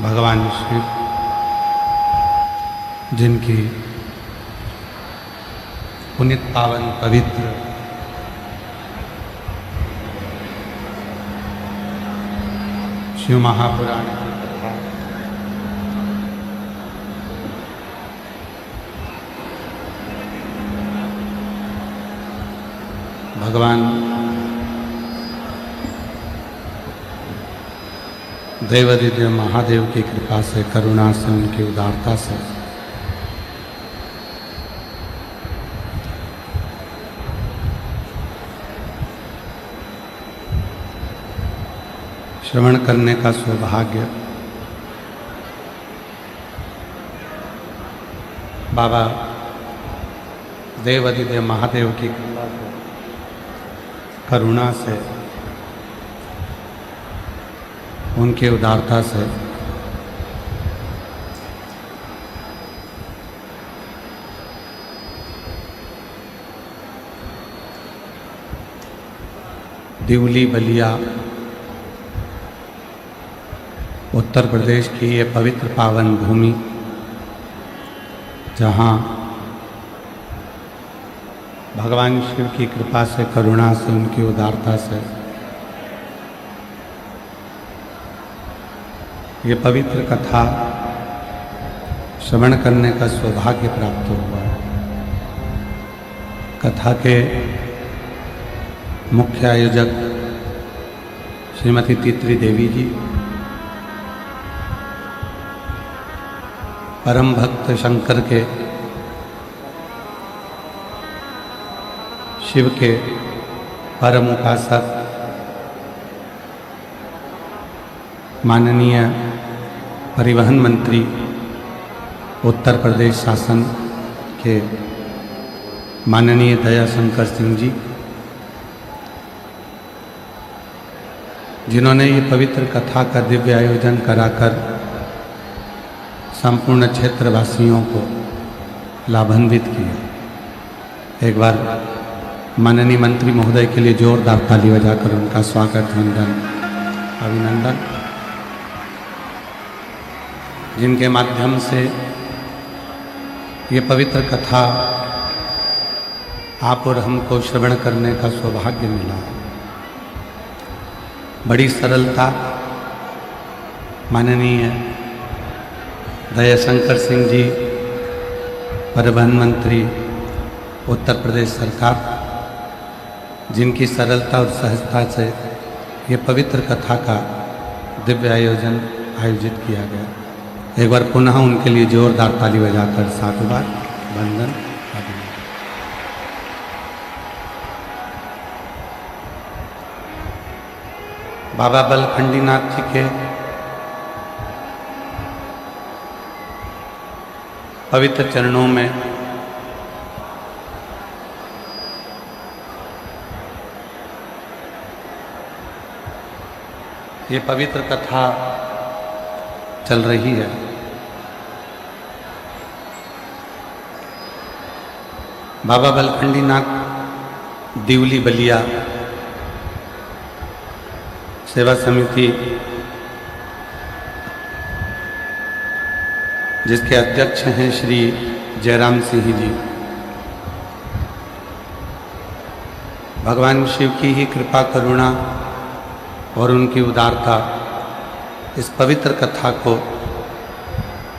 भगवान शिव जिनकी पुनित पावन पवित्र शिव महापुराण की कथा भगवान देवादिदेव महादेव की कृपा से, करुणा से, उनकी उदारता से श्रवण करने का सौभाग्य बाबा देवादिदेव महादेव की कृपा से, करुणा से, उनकी उदारता से दिवली बलिया उत्तर प्रदेश की ये पवित्र पावन भूमि, जहाँ भगवान शिव की कृपा से, करुणा से, उनकी उदारता से ये पवित्र कथा श्रवण करने का सौभाग्य प्राप्त हुआ। कथा के मुख्य आयोजक श्रीमती तीत्री देवी जी, परम भक्त शंकर के, शिव के परम उपासक माननीय परिवहन मंत्री उत्तर प्रदेश शासन के माननीय दयाशंकर सिंह जी, जिन्होंने ये पवित्र कथा का दिव्य आयोजन कराकर संपूर्ण क्षेत्रवासियों को लाभान्वित किया। एक बार माननीय मंत्री महोदय के लिए जोरदार ताली बजाकर उनका स्वागत, वंदन, अभिनंदन, जिनके माध्यम से ये पवित्र कथा आप और हमको श्रवण करने का सौभाग्य मिला। बड़ी सरलता माननीय दयाशंकर सिंह जी, परिवहन मंत्री उत्तर प्रदेश सरकार, जिनकी सरलता और सहजता से ये पवित्र कथा का दिव्य आयोजन आयोजित किया गया। एक बार पुनः उनके लिए जोरदार ताली बजाकर साधुवाद, वंदन, अभिनंदन। बाबा बलखंडीनाथ जी के पवित्र चरणों में ये पवित्र कथा चल रही है। बाबा बलखंडीनाथ दिवली बलिया सेवा समिति, जिसके अध्यक्ष हैं श्री जयराम सिंह जी, भगवान शिव की ही कृपा, करुणा और उनकी उदारता इस पवित्र कथा को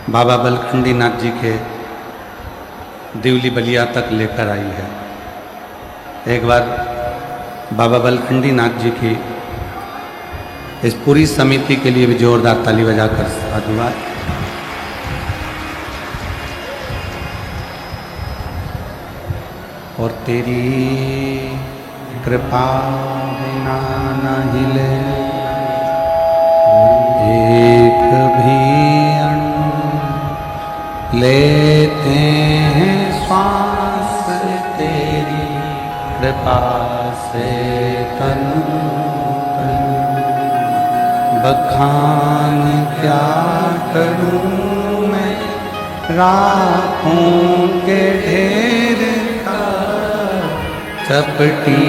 बाबा बलखंडीनाथ जी के दिवली बलिया तक लेकर आई है। एक बार बाबा बलखंडीनाथ जी की इस पूरी समिति के लिए भी जोरदार ताली बजाकर साधुवाद। और तेरी कृपा बिना न हिले एक भी अणु, लेते हैं श्वास तेरी कृपा से तन तन। बखान क्या करूं मैं राहों के ढेर का, चपटी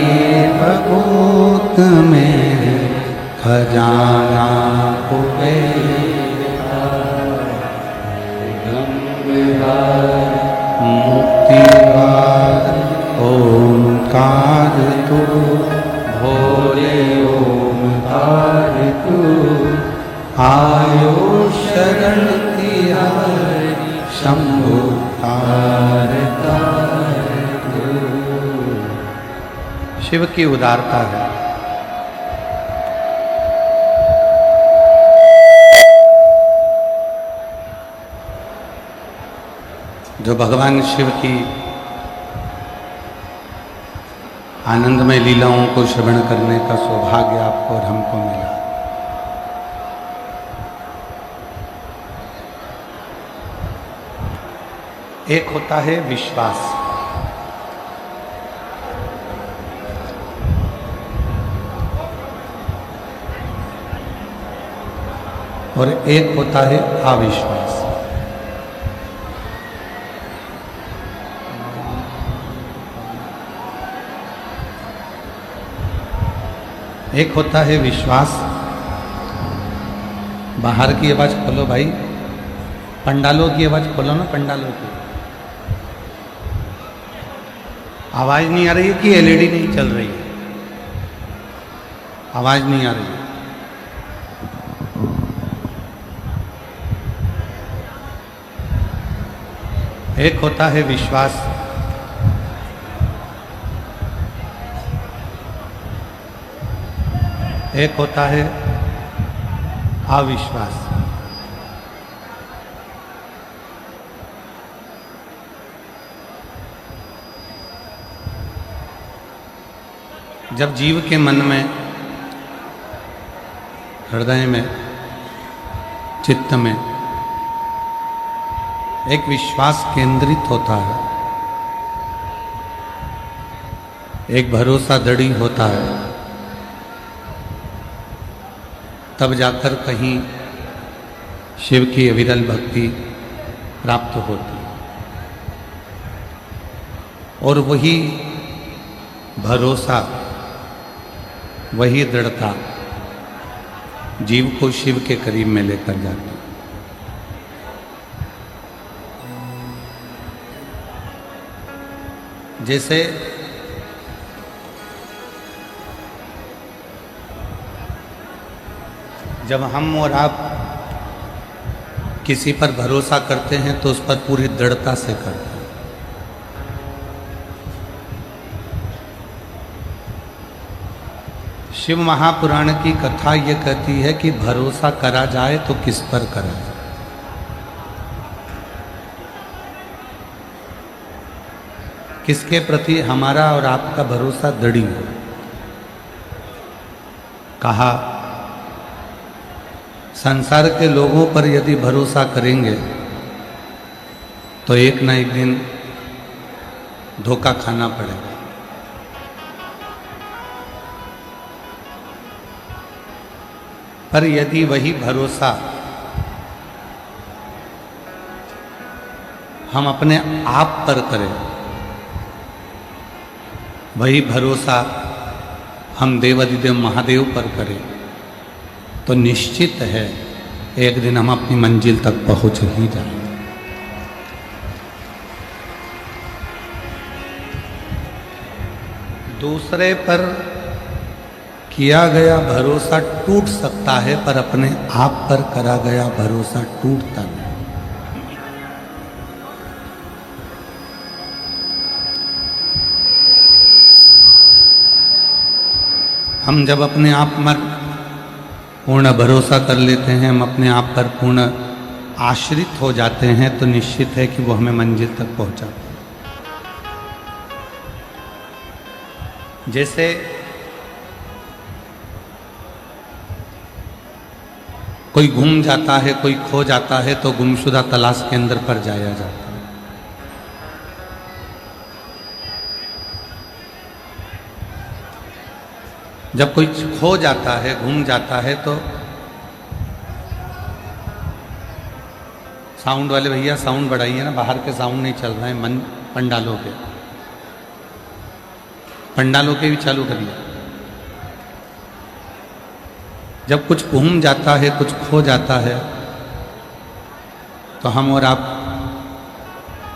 बबूत में खजाना कुबेर का। मुक्तिद्वार ओंकार तू भोले ओंकार तू आयो शरण तिहारी शंभु तार तू। शिव की उदारता है। जो भगवान शिव की आनंदमय लीलाओं को श्रवण करने का सौभाग्य आपको और हमको मिला। एक होता है विश्वास, और एक होता है अविश्वास। एक होता है विश्वास। बाहर की आवाज खोलो भाई, पंडालों की आवाज खोलो ना, पंडालों की आवाज नहीं आ रही है कि एलईडी नहीं चल रही है? आवाज नहीं आ रही है। एक होता है विश्वास, एक होता है अविश्वास। जब जीव के मन में, हृदय में, चित्त में एक विश्वास केंद्रित होता है, एक भरोसा दृढ़ होता है, तब जाकर कहीं शिव की अविरल भक्ति प्राप्त होती है। और वही भरोसा, वही दृढ़ता जीव को शिव के करीब में लेकर जाती है। जैसे जब हम और आप किसी पर भरोसा करते हैं तो उस पर पूरी दृढ़ता से करते हैं। शिव महापुराण की कथा ये कहती है कि भरोसा करा जाए तो किस पर करा जाए। किसके प्रति हमारा और आपका भरोसा दृढ़ हो। कहा संसार के लोगों पर यदि भरोसा करेंगे तो एक ना एक दिन धोखा खाना पड़ेगा। पर यदि वही भरोसा हम अपने आप पर करें, वही भरोसा हम देवाधिदेव महादेव पर करें, तो निश्चित है एक दिन हम अपनी मंजिल तक पहुंच ही जाएंगे। दूसरे पर किया गया भरोसा टूट सकता है, पर अपने आप पर करा गया भरोसा टूटता नहीं। हम जब अपने आप पर पूर्ण भरोसा कर लेते हैं, हम अपने आप पर पूर्ण आश्रित हो जाते हैं, तो निश्चित है कि वो हमें मंजिल तक पहुंचाता है। जैसे कोई गुम जाता है, कोई खो जाता है, तो गुमशुदा तलाश केंद्र पर जाया जाता है। जब कोई खो जाता है, गुम जाता है, तो साउंड वाले भैया साउंड बढ़ाइए ना, बाहर के साउंड नहीं चल रहे हैं, मन पंडालों के भी चालू करिए। जब कुछ गुम जाता है, कुछ खो जाता है, तो हम और आप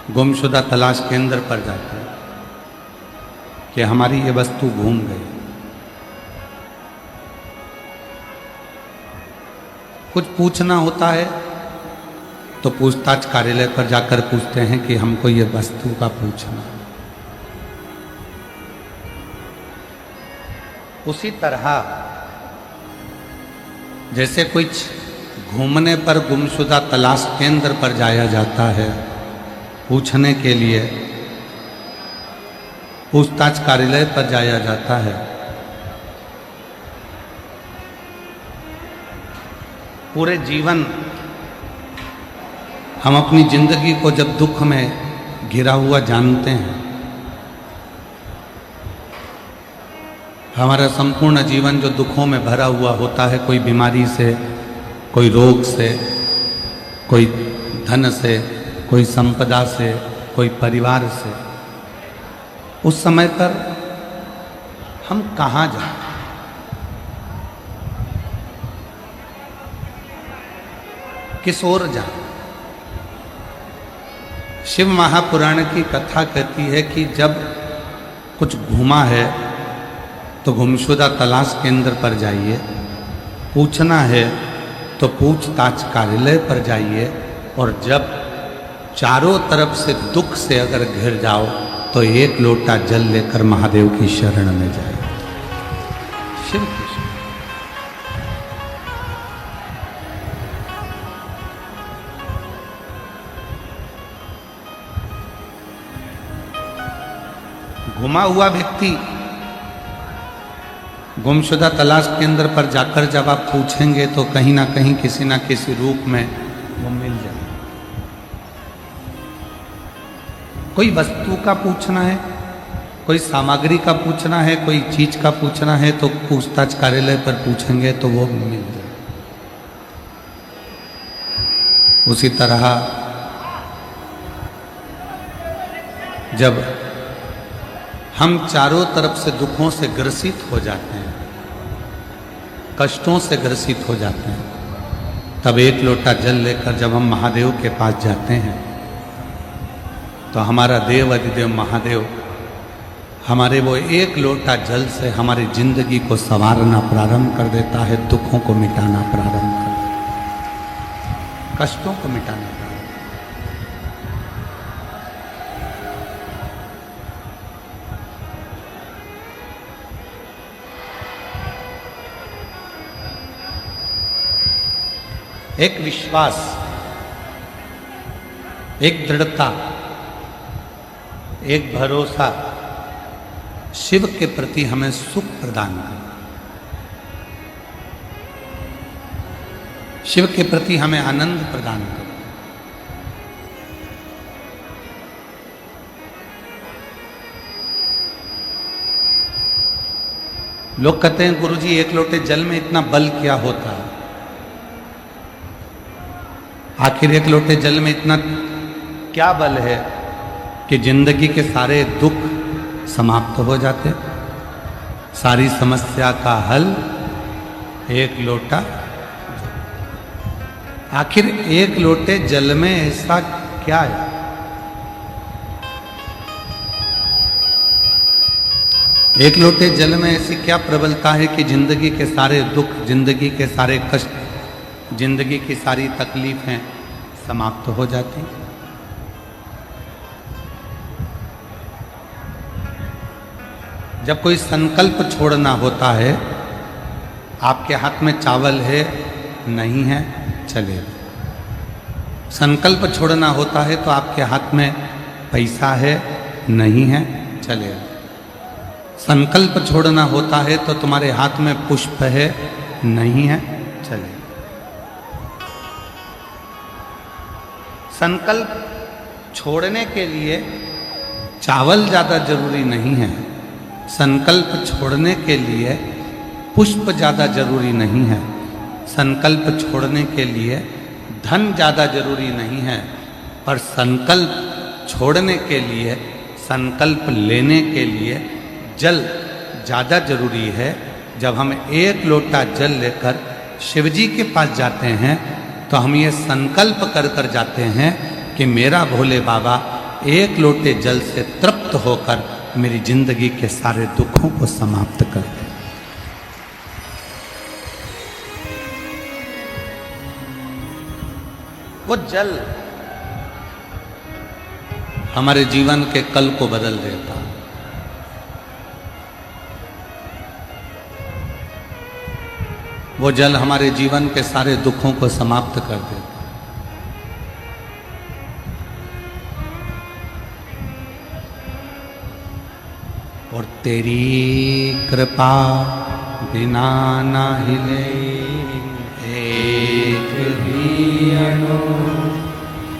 गुमशुदा तलाश केंद्र पर जाते हैं कि हमारी ये वस्तु घूम गई। कुछ पूछना होता है तो पूछताछ कार्यालय पर जाकर पूछते हैं कि हमको ये वस्तु का पूछना। उसी तरह जैसे कुछ घूमने पर गुमशुदा तलाश केंद्र पर जाया जाता है पूछने के लिए, पूछताछ कार्यालय पर जाया जाता है, पूरे जीवन हम अपनी जिंदगी को जब दुख में घिरा हुआ जानते हैं, हमारा संपूर्ण जीवन जो दुखों में भरा हुआ होता है, कोई बीमारी से, कोई रोग से, कोई धन से, कोई संपदा से, कोई परिवार से, उस समय पर हम कहाँ जाएं? किस ओर जाएं? शिव महापुराण की कथा कहती है कि जब कुछ घुमा है तो गुमशुदा तलाश केंद्र पर जाइए, पूछना है तो पूछताछ कार्यालय पर जाइए, और जब चारों तरफ से दुख से अगर घिर जाओ तो एक लोटा जल लेकर महादेव की शरण में जाए। शिव की शरण। घुमा हुआ व्यक्ति गुमशुदा तलाश केंद्र पर जाकर जब आप पूछेंगे तो कहीं ना कहीं किसी ना किसी रूप में वो मिल जाए। कोई वस्तु का पूछना है, कोई सामग्री का पूछना है, कोई चीज का पूछना है तो पूछताछ कार्यालय पर पूछेंगे तो वो मिल जाए। उसी तरह जब हम चारों तरफ से दुखों से ग्रसित हो जाते हैं, कष्टों से ग्रसित हो जाते हैं, तब एक लोटा जल लेकर जब हम महादेव के पास जाते हैं तो हमारा देव अधिदेव महादेव हमारे वो एक लोटा जल से हमारी जिंदगी को संवारना प्रारंभ कर देता है, दुखों को मिटाना प्रारंभ कर देता है, कष्टों को मिटाना प्रारंभ। एक विश्वास, एक दृढ़ता, एक भरोसा शिव के प्रति हमें सुख प्रदान करे, शिव के प्रति हमें आनंद प्रदान करे। लोग कहते हैं गुरुजी एक लोटे जल में इतना बल क्या होता है? आखिर एक लोटे जल में इतना क्या बल है कि जिंदगी के सारे दुख समाप्त हो जाते, सारी समस्या का हल एक लोटा। आखिर एक लोटे जल में ऐसा क्या है? एक लोटे जल में ऐसी क्या प्रबलता है कि जिंदगी के सारे दुख, जिंदगी के सारे कष्ट, जिंदगी की सारी तकलीफें समाप्त हो जाती? जब कोई संकल्प छोड़ना होता है, आपके हाथ में चावल है, नहीं है, चलेगा। संकल्प छोड़ना होता है तो आपके हाथ में पैसा है, नहीं है, चलेगा। संकल्प छोड़ना होता है तो तुम्हारे हाथ में पुष्प है, नहीं है, चलेगा। संकल्प छोड़ने के लिए चावल ज़्यादा जरूरी नहीं है, संकल्प छोड़ने के लिए पुष्प ज़्यादा जरूरी नहीं है, संकल्प छोड़ने के लिए धन ज़्यादा जरूरी नहीं है, पर संकल्प छोड़ने के लिए, संकल्प लेने के लिए जल ज़्यादा जरूरी है। जब हम एक लोटा जल लेकर शिवजी के पास जाते हैं तो हम ये संकल्प कर कर जाते हैं कि मेरा भोले बाबा एक लोटे जल से तृप्त होकर मेरी जिंदगी के सारे दुखों को समाप्त कर दे। वो जल हमारे जीवन के कल को बदल देता। वो जल हमारे जीवन के सारे दुखों को समाप्त कर देता। और तेरी कृपा बिना ना हिले एक भी अणु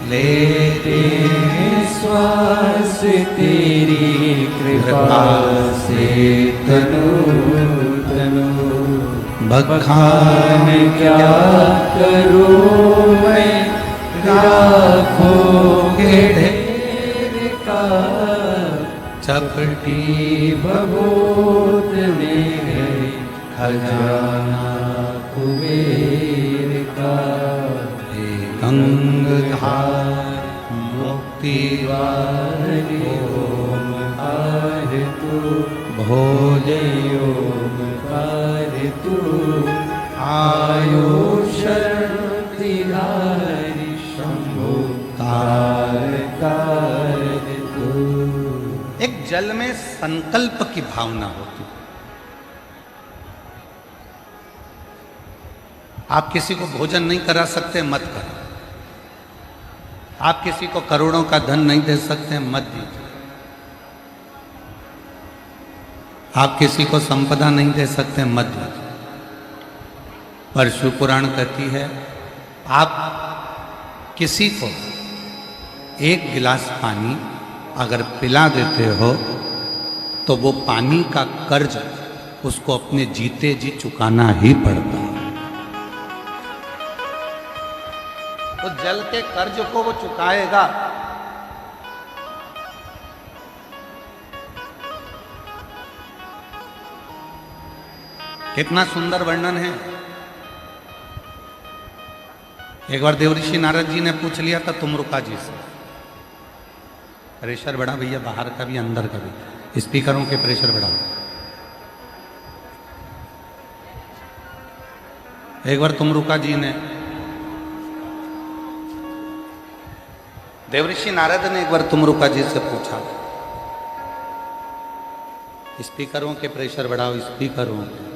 लेते श्वास तेरी कृपा से तनु तनु बखान क्या करूं मैं राखों के ढेर का चपटी भभूत में है खजाना कुबेर का गंगाधार मुक्ति वारी ओमकार तू भोले ओमकार तू आयुष तिहारी शंभु कार तू। एक जल में संकल्प की भावना होती। आप किसी को भोजन नहीं करा सकते, मत करो। आप किसी को करोड़ों का धन नहीं दे सकते, मत दीजिए। आप किसी को संपदा नहीं दे सकते, मत दीजिए। पर शिव पुराण कहती है, आप किसी को एक गिलास पानी अगर पिला देते हो तो वो पानी का कर्ज उसको अपने जीते जी चुकाना ही पड़ता है। तो जल के कर्ज को वो चुकाएगा। कितना सुंदर वर्णन है। एक बार देवऋषि नारद जी ने पूछ लिया था तुमरुका जी से, प्रेशर बढ़ा भैया, बाहर का भी अंदर का भी, स्पीकरों के प्रेशर बढ़ाओ। एक बार तुमरुका जी ने, देवऋषि नारद ने एक बार तुमरुका जी से पूछा, स्पीकरों के प्रेशर बढ़ाओ, स्पीकरों के।